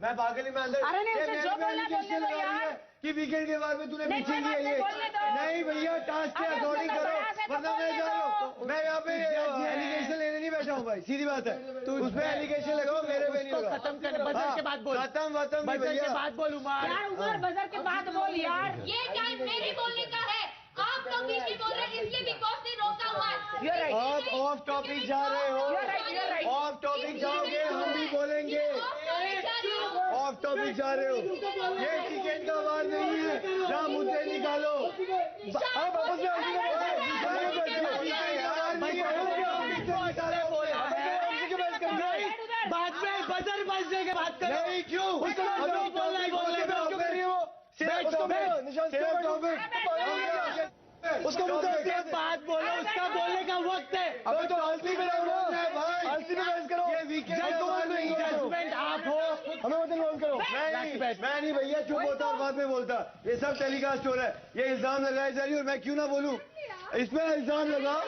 मैं पागल ही में अंदर। अरे नहीं, उसे जो बोलना बोलने दो यार। कि वीकेंड के बाद में तूने नहीं, पीछे लिया ये। नहीं भैया, टास्क के अकॉर्डिंग करो, वरना मैं जा रहा हूँ। मैं यहाँ पे एलिगेशन लेने नहीं बैठा हूँ भाई, सीधी बात है। उसमें एलिगेशन लगाओ, मेरे पे नहीं लगाओ। खत्म कर, बजर के बाद बोल। खत्म बजर के बाद बोल उमर। यार उमर, बजर के बाद बोल यार। ये टाइम मेरे बोलने का है, आप तो पीछे बोल रहे हैं, इसलिए बिग बॉस ने रोका हुआ है। आप ऑफ टॉपिक जा रहे हो, ऑफ टॉपिक जाओगे हम भी बोलेंगे। ऑफ टॉपिक जा रहे हो, ये टिकट का आवाज नहीं है, जहाँ मुद्दे निकालो। बाद में बजर बजने के बात करो। नहीं क्यों उसको बात बोलो, उसका बोलने का वक्त है। अब तो आलसी में करो, ये वीकेंड जजमेंट आप हो, हमें मतलब लॉन्च करो। मैं नहीं भैया, चुप होता और बाद में बोलता। ये सब टेलीकास्ट हो रहा है, ये इल्जाम लगाए जा रही है और मैं क्यों ना बोलूं। इसमें इल्जाम लगाओ,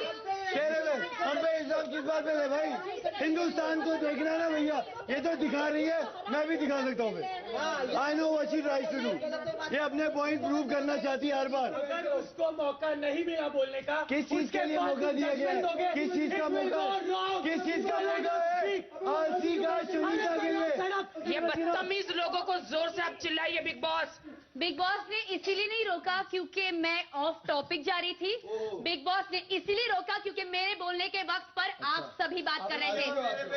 हम पे इल्जाम किस बात पे है भाई? हिंदुस्तान को देखना है ना भैया, ये तो दिखा रही है, मैं भी दिखा सकता हूँ। I know what she tries to do. ये अपने पॉइंट प्रूव करना चाहती है हर बार। अगर उसको मौका नहीं मिला बोलने का, किस चीज के लिए मौका दिया गया है? किस चीज का मौका? किस चीज का मौका है? आलसी का, सुनीता के लिए। ये बदतमीज लोगों को जोर से आप चिल्लाइए। बिग बॉस ने इसीलिए नहीं रोका क्योंकि मैं ऑफ टॉपिक जा रही थी। बिग बॉस ने इसीलिए रोका क्योंकि मेरे बोलने के वक्त पर आप सभी बात कर रहे थे।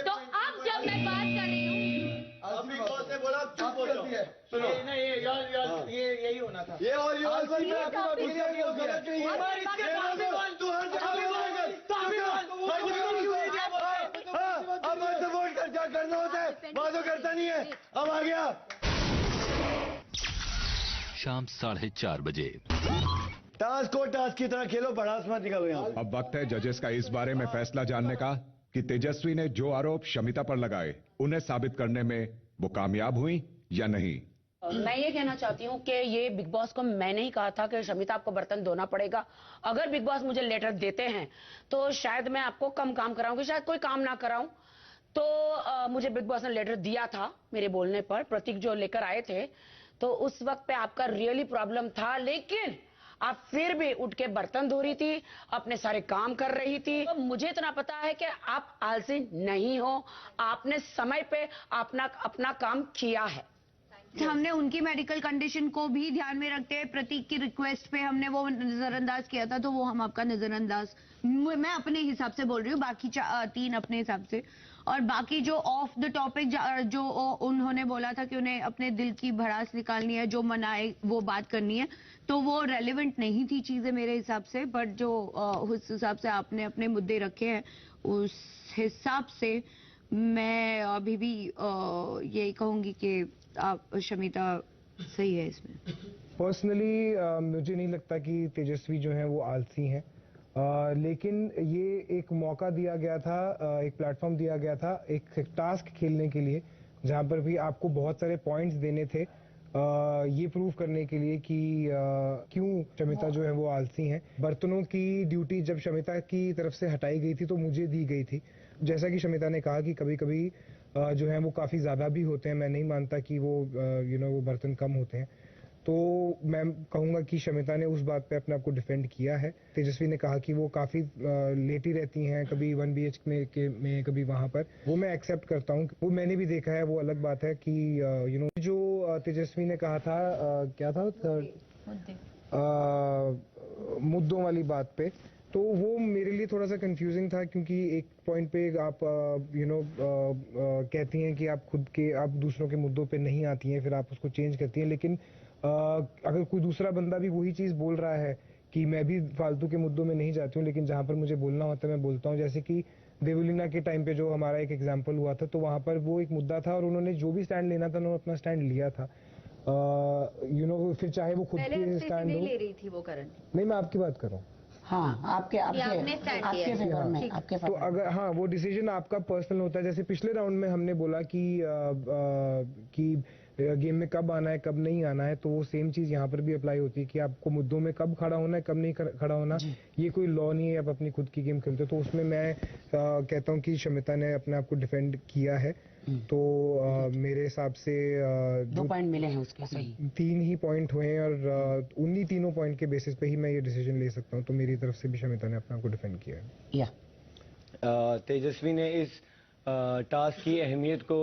तो अब जब मैं बात कर रही हूँ, बिग बॉस ने बोला चुप हो जाओ। सुनो, ये यही होना था। ये और अब सपोर्ट करना होता है, बातों करता नहीं है। अब आ गया शाम 4:30 बजे। टास्क को टास्क की तरह खेलो, बढ़ास मत निकालो यहाँ। अब वक्त है जजेस का इस बारे में फैसला जानने का कि तेजस्वी ने जो आरोप शमिता पर लगाए उन्हें साबित करने में वो कामयाब हुई या नहीं। मैं ये कहना चाहती हूँ कि ये बिग बॉस को मैंने ही कहा था कि शमिता आपको बर्तन धोना पड़ेगा। अगर बिग बॉस मुझे लेटर देते हैं तो शायद मैं आपको कम काम कराऊंगी, शायद कोई काम ना कराऊं। तो मुझे बिग बॉस ने लेटर दिया था मेरे बोलने पर, प्रतीक जो लेकर आए थे, तो उस वक्त पे आपका रियली प्रॉब्लम था, लेकिन आप फिर भी उठ के बर्तन धो रही थी, अपने सारे काम कर रही थी। तो मुझे इतना पता है कि आप आलसी नहीं हो, आपने समय पे अपना काम किया है। हमने उनकी मेडिकल कंडीशन को भी ध्यान में रखते हुए प्रतीक की रिक्वेस्ट पे हमने वो नजरअंदाज किया था, तो वो हम आपका नजरअंदाज, मैं अपने हिसाब से बोल रही हूँ, बाकी 3 अपने हिसाब से। और बाकी जो ऑफ द टॉपिक जो उन्होंने बोला था कि उन्हें अपने दिल की भड़ास निकालनी है, जो मनाए वो बात करनी है, तो वो रेलेवेंट नहीं थी चीजें मेरे हिसाब से। बट जो उस हिसाब से आपने अपने मुद्दे रखे हैं, उस हिसाब से मैं अभी भी यही कहूंगी कि आप शमिता सही है इसमें। पर्सनली मुझे नहीं लगता कि तेजस्वी जो है वो आलसी हैं, लेकिन ये एक मौका दिया गया था, एक प्लेटफॉर्म दिया गया था एक टास्क खेलने के लिए, जहां पर भी आपको बहुत सारे पॉइंट्स देने थे ये प्रूव करने के लिए कि क्यों शमिता जो है वो आलसी हैं। बर्तनों की ड्यूटी जब शमिता की तरफ से हटाई गई थी तो मुझे दी गई थी। जैसा कि शमिता ने कहा कि कभी कभी जो है वो काफी ज्यादा भी होते हैं, मैं नहीं मानता कि वो वो बर्तन कम होते हैं। तो मैं कहूंगा कि शमिता ने उस बात पे अपने आप को डिफेंड किया है। तेजस्वी ने कहा कि वो काफी लेटी रहती हैं, कभी 1 BHK में कभी वहां पर, वो मैं एक्सेप्ट करता हूँ, वो मैंने भी देखा है। वो अलग बात है कि जो तेजस्वी ने कहा था क्या था मुद्दों वाली बात पे, तो वो मेरे लिए थोड़ा सा कंफ्यूजिंग था, क्योंकि एक पॉइंट पे आप कहती हैं कि आप दूसरों के मुद्दों पे नहीं आती हैं, फिर आप उसको चेंज करती हैं। लेकिन अगर कोई दूसरा बंदा भी वही चीज बोल रहा है कि मैं भी फालतू के मुद्दों में नहीं जाती हूँ, लेकिन जहां पर मुझे बोलना होता है मैं बोलता हूँ। जैसे कि देवलीना के टाइम पे जो हमारा एक एग्जाम्पल हुआ था, तो वहां पर वो एक मुद्दा था और उन्होंने जो भी स्टैंड लेना था उन्होंने अपना स्टैंड लिया था। फिर चाहे वो खुद की स्टैंड हो, ले रही थी वो करण। नहीं, मैं आपकी बात कर रहा हूँ। हाँ, आपके फेवर में, आपके तो अगर हाँ वो डिसीजन आपका पर्सनल होता है। जैसे पिछले राउंड में हमने बोला कि गेम में कब आना है कब नहीं आना है, तो वो सेम चीज यहाँ पर भी अप्लाई होती है कि आपको मुद्दों में कब खड़ा होना है कब नहीं खड़ा होना। ये कोई लॉ नहीं है, आप अपनी खुद की गेम खेलते हो। तो उसमें मैं कहता हूँ कि शमिता ने अपने आप को डिफेंड किया है। तो मेरे हिसाब से 2 पॉइंट मिले हैं उसके, सही। 3 ही पॉइंट हुए हैं और उन्हीं तीनों पॉइंट के बेसिस पे ही मैं ये डिसीजन ले सकता हूँ। तो मेरी तरफ से भी शमिता ने अपने आप को डिफेंड किया है। या तेजस्वी ने इस टास्क की अहमियत को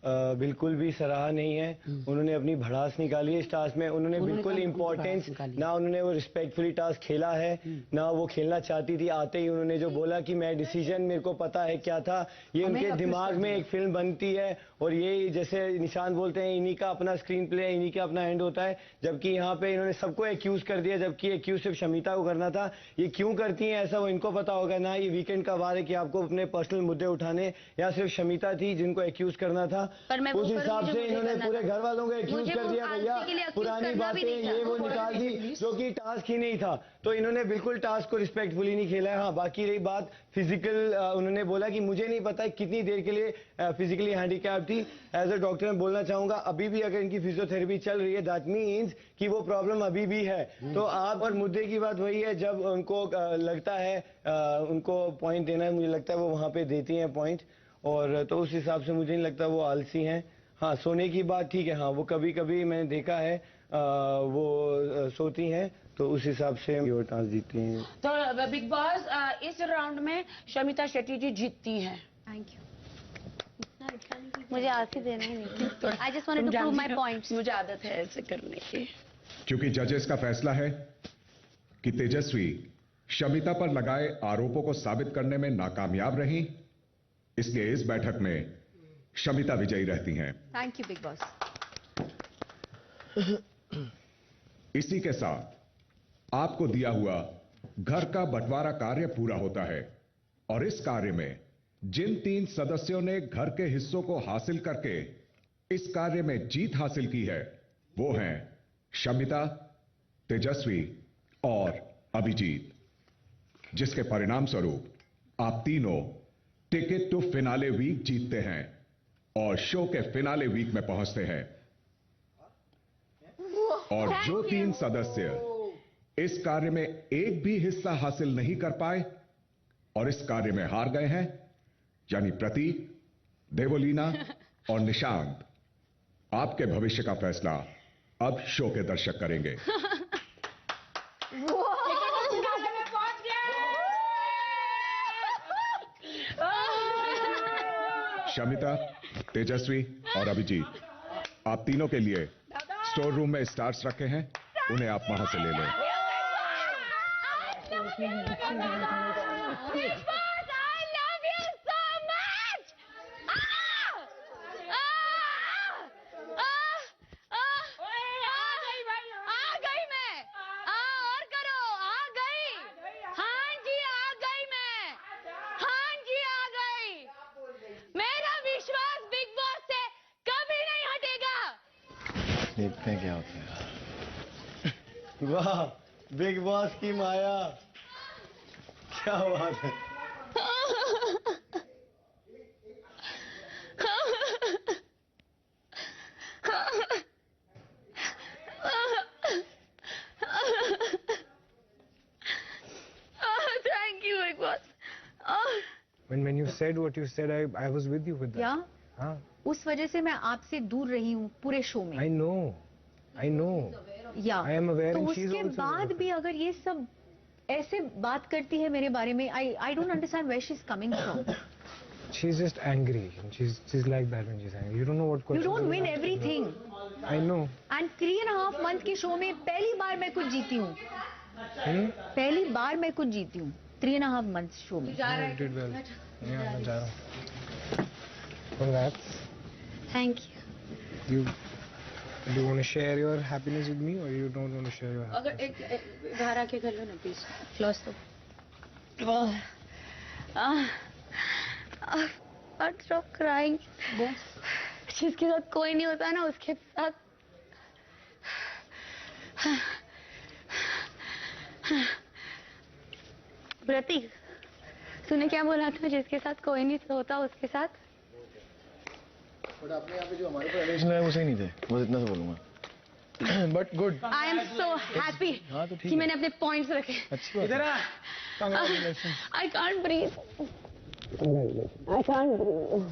बिल्कुल भी सराहा नहीं है। उन्होंने अपनी भड़ास निकाली है इस टास्क में। उन्होंने बिल्कुल इम्पोर्टेंस ना, उन्होंने वो रिस्पेक्टफुली टास्क खेला है ना वो खेलना चाहती थी। आते ही उन्होंने जो बोला कि मैं डिसीजन मेरे को पता है क्या था, ये उनके दिमाग में एक फिल्म बनती है और ये जैसे निशान बोलते हैं इन्हीं का अपना स्क्रीन प्ले है, इन्हीं का अपना एंड होता है। जबकि यहाँ पे इन्होंने सबको एक्यूज कर दिया, जबकि एक्यूज सिर्फ शमिता को करना था। ये क्यों करती हैं ऐसा वो इनको पता होगा ना। ये वीकेंड का वार है कि आपको अपने पर्सनल मुद्दे उठाने, या सिर्फ शमिता थी जिनको एक्यूज करना था। उस हिसाब से इन्होंने पूरे घर वालों को एक्यूज कर दिया। भैया पुरानी बातें ये वो निकाल दी जो कि टास्क ही नहीं था। तो इन्होंने बिल्कुल टास्क को रिस्पेक्टफुली नहीं खेला है। हाँ, बाकी रही बात फिजिकल, उन्होंने बोला कि मुझे नहीं पता कितनी देर के लिए फिजिकली हैंडीकैप थी। एज अ डॉक्टर मैं बोलना चाहूंगा अभी भी अगर इनकी फिजियोथेरेपी चल रही है दैट मीन्स कि वो प्रॉब्लम अभी भी है। तो आप, और मुद्दे की बात वही है, जब उनको लगता है उनको पॉइंट देना है, मुझे लगता है वो वहां पे देती हैं पॉइंट। और तो उस हिसाब से मुझे नहीं लगता वो आलसी हैं। हाँ, सोने की बात ठीक है, हाँ वो कभी कभी मैंने देखा है वो सोती हैं, तो उस हिसाब से वो टास्क जीतती हैं। तो बिग बॉस इस राउंड में शमिता शेट्टी जी जीतती हैं। Thank you. मुझे आंसू देना ही नहीं। I just wanted to prove my points. मुझे आदत है ऐसे करने की। क्योंकि जजेस का फैसला है कि तेजस्वी शमिता पर लगाए आरोपों को साबित करने में नाकामयाब रही, इसलिए इस बैठक में शमिता विजयी रहती हैं। Thank you big boss. इसी के साथ आपको दिया हुआ घर का बंटवारा कार्य पूरा होता है और इस कार्य में जिन 3 सदस्यों ने घर के हिस्सों को हासिल करके इस कार्य में जीत हासिल की है वो हैं शमिता, तेजस्वी और अभिजीत, जिसके परिणाम स्वरूप आप तीनों टिकट टू फिनाले वीक जीतते हैं और शो के फिनाले वीक में पहुंचते हैं। और जो 3 सदस्य इस कार्य में एक भी हिस्सा हासिल नहीं कर पाए और इस कार्य में हार गए हैं, यानी प्रतीक, देवोलीना और निशांत, आपके भविष्य का फैसला अब शो के दर्शक करेंगे। शमिता, तेजस्वी और अभिजीत, आप तीनों के लिए स्टोर रूम में स्टार्स रखे हैं, उन्हें आप वहां से ले लें। देखते हैं क्या होता है। वाह, बिग बॉस की माया, क्या बात है। Thank you, Big Boss. When you said what you said, I was with you with that. या हाँ, उस वजह से मैं आपसे दूर रही हूँ पूरे शो में। I know. या I am aware तो and she's उसके also बाद aware. भी अगर ये सब ऐसे बात करती है मेरे बारे में, I don't understand where she's coming from. She's just angry. She's like that when she's angry. You don't know what. You don't win everything. I know. And 3.5 month के शो में पहली बार मैं कुछ जीती हूँ। पहली बार मैं कुछ जीती हूँ 3.5 month शो में। You did well. Yeah, मैं जा रहा हूँ. Congrats. Thank you. Do you want to share your happiness with me or you don't want to share your happiness? अगर एक बाहर आके कर लो ना प्लीज, क्लोज तो। Stop crying. जिसके साथ कोई नहीं होता ना उसके साथ प्रतीक, तूने क्या बोला था? जिसके साथ कोई नहीं होता उसके साथ बट अपने यहाँ पे जो हमारे रिलेशन है वो सही नहीं थे, बस इतना से बोलूंगा। But good. I am so happy हाँ तो ठीक कि है। मैंने अपने पॉइंट्स रखे। अच्छी बात है। I can't breathe, I can't breathe,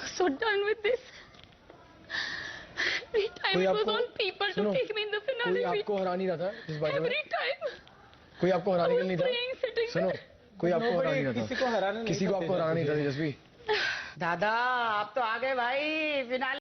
so done with this. Every time कोई it was आपको- on people to सुनो, take me in the कोई finale. आपको हरा नहीं रहा था इस बारे में? Every time कोई आपको हराने I के लिए was नहीं था? praying, sitting सुनो, there. कोई आपको हरा नहीं रहा था। किसी को हराना नहीं किसी को था आपको हराना नहीं था तेजस्वी। दादा आप तो आ गए भाई फिनाले